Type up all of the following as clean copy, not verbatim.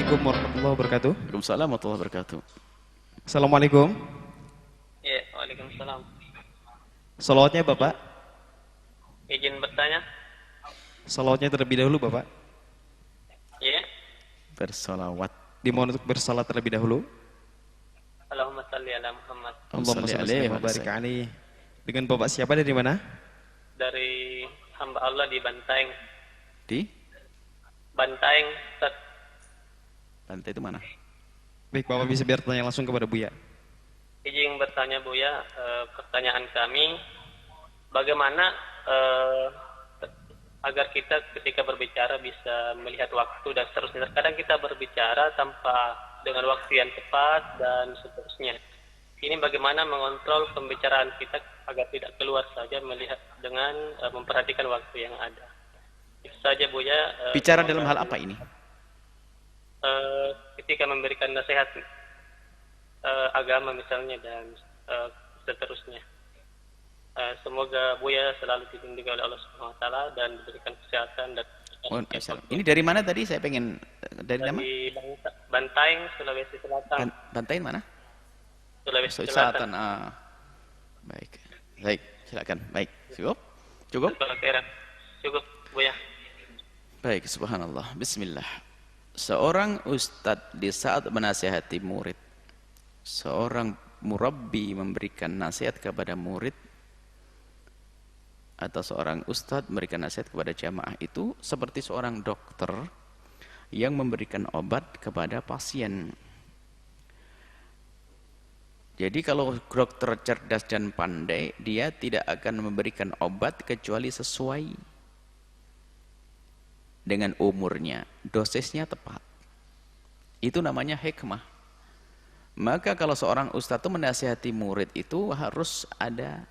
Assalamualaikum warahmatullahi wabarakatuh. Waalaikumsalam warahmatullahi wabarakatuh. Assalamualaikum. Ya, waalaikumsalam. Salawatnya Bapak. Izin bertanya? Salawatnya terlebih dahulu Bapak. Ya. Bersalawat. Dimohon untuk bersalat terlebih dahulu. Allahumma salli ala Muhammad. Allahumma shalli wa barik alaihi. Dengan Bapak siapa dari mana? Dari hamba Allah di Bantaeng. Di Bantaeng, Ustaz. pantai itu mana? Baik, Bapak bisa bertanya langsung kepada Buya. Izin bertanya Buya, pertanyaan kami, bagaimana agar kita ketika berbicara bisa melihat waktu dan seterusnya. Kadang kita berbicara tanpa dengan waktu yang tepat dan seterusnya. Ini bagaimana mengontrol pembicaraan kita agar tidak keluar saja melihat dengan memperhatikan waktu yang ada. Itu saja Buya. Bicara dalam hal apa ini? Ketika memberikan nasihat agama misalnya dan seterusnya. Semoga Buya selalu dilindungi oleh Allah Subhanahu wa taala dan diberikan kesehatan dan Ini dari mana tadi? Saya pengen dari nama? Bantaeng, Sulawesi Selatan. Bantaeng mana? Sulawesi Selatan. Selatan. Baik. Baik, silakan. Baik. Cukup? Cukup? Cukup, Buya. Baik, subhanallah. Bismillah. Seorang ustadz di saat menasihati murid, seorang murabbi memberikan nasihat kepada murid, atau seorang ustadz memberikan nasihat kepada jamaah itu seperti seorang dokter yang memberikan obat kepada pasien. Jadi kalau dokter cerdas dan pandai, dia tidak akan memberikan obat kecuali sesuai dengan umurnya, dosisnya tepat. Itu namanya hikmah. Maka kalau seorang ustadz itu menasihati murid itu harus ada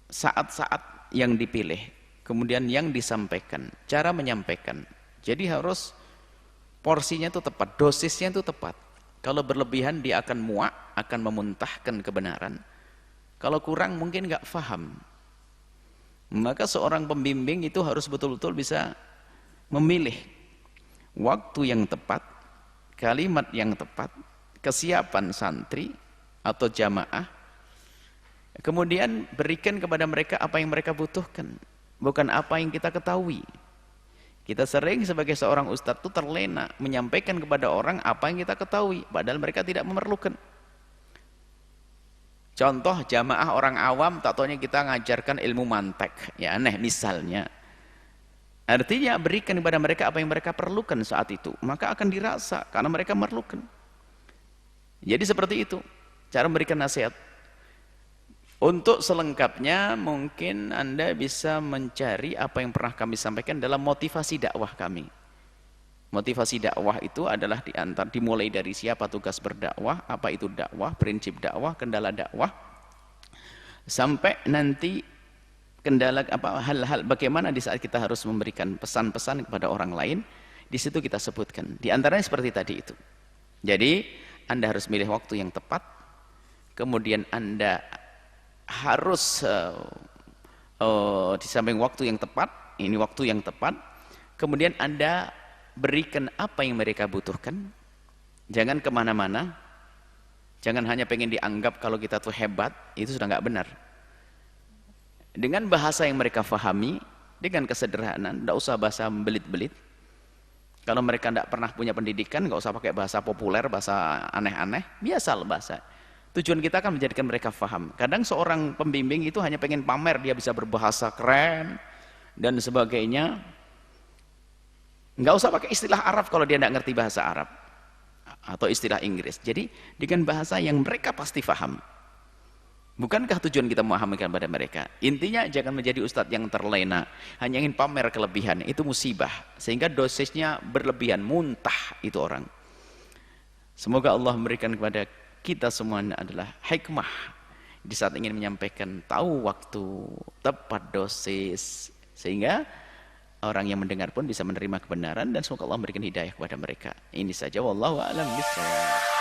saat-saat yang dipilih, kemudian yang disampaikan, cara menyampaikan. Jadi harus porsinya itu tepat, dosisnya itu tepat. Kalau berlebihan dia akan muak, akan memuntahkan kebenaran. Kalau kurang mungkin nggak faham. Maka seorang pembimbing itu harus betul-betul bisa memilih waktu yang tepat, kalimat yang tepat, kesiapan santri atau jamaah, kemudian berikan kepada mereka apa yang mereka butuhkan, bukan apa yang kita ketahui. Kita sering sebagai seorang ustadz itu terlena menyampaikan kepada orang apa yang kita ketahui, padahal mereka tidak memerlukan. Contoh jamaah orang awam, tak taunya kita ngajarkan ilmu mantek, ya aneh misalnya. Artinya berikan kepada mereka apa yang mereka perlukan saat itu, maka akan dirasa karena mereka memerlukan. Jadi seperti itu cara memberikan nasihat. Untuk selengkapnya mungkin Anda bisa mencari apa yang pernah kami sampaikan dalam motivasi dakwah kami. Motivasi dakwah itu adalah dimulai dari siapa tugas berdakwah, apa itu dakwah, prinsip dakwah, kendala dakwah, sampai nanti kendala apa hal-hal bagaimana di saat kita harus memberikan pesan-pesan kepada orang lain. Di situ kita sebutkan. Di antaranya seperti tadi itu. Jadi Anda harus milih waktu yang tepat, kemudian Anda harus di samping waktu yang tepat, ini waktu yang tepat, kemudian Anda berikan apa yang mereka butuhkan. Jangan kemana-mana, jangan hanya pengen dianggap kalau kita tuh hebat, itu sudah nggak benar. Dengan bahasa yang mereka fahami, dengan kesederhanaan, tidak usah bahasa belit-belit. Kalau mereka tidak pernah punya pendidikan, nggak usah pakai bahasa populer, bahasa aneh-aneh, biasalah bahasa. Tujuan kita akan menjadikan mereka faham. Kadang seorang pembimbing itu hanya pengen pamer, dia bisa berbahasa keren dan sebagainya. Nggak usah pakai istilah Arab kalau dia tidak ngerti bahasa Arab atau istilah Inggris. Jadi dengan bahasa yang mereka pasti faham. Bukankah tujuan kita memahamkan pada mereka? Intinya jangan menjadi ustadz yang terlena, hanya ingin pamer kelebihan, itu musibah. Sehingga dosisnya berlebihan, muntah itu orang. Semoga Allah memberikan kepada kita semuanya adalah hikmah di saat ingin menyampaikan, tahu waktu, tepat dosis, sehingga orang yang mendengar pun bisa menerima kebenaran, dan semoga Allah memberikan hidayah kepada mereka. Ini saja, wallahu a'lam bishawab.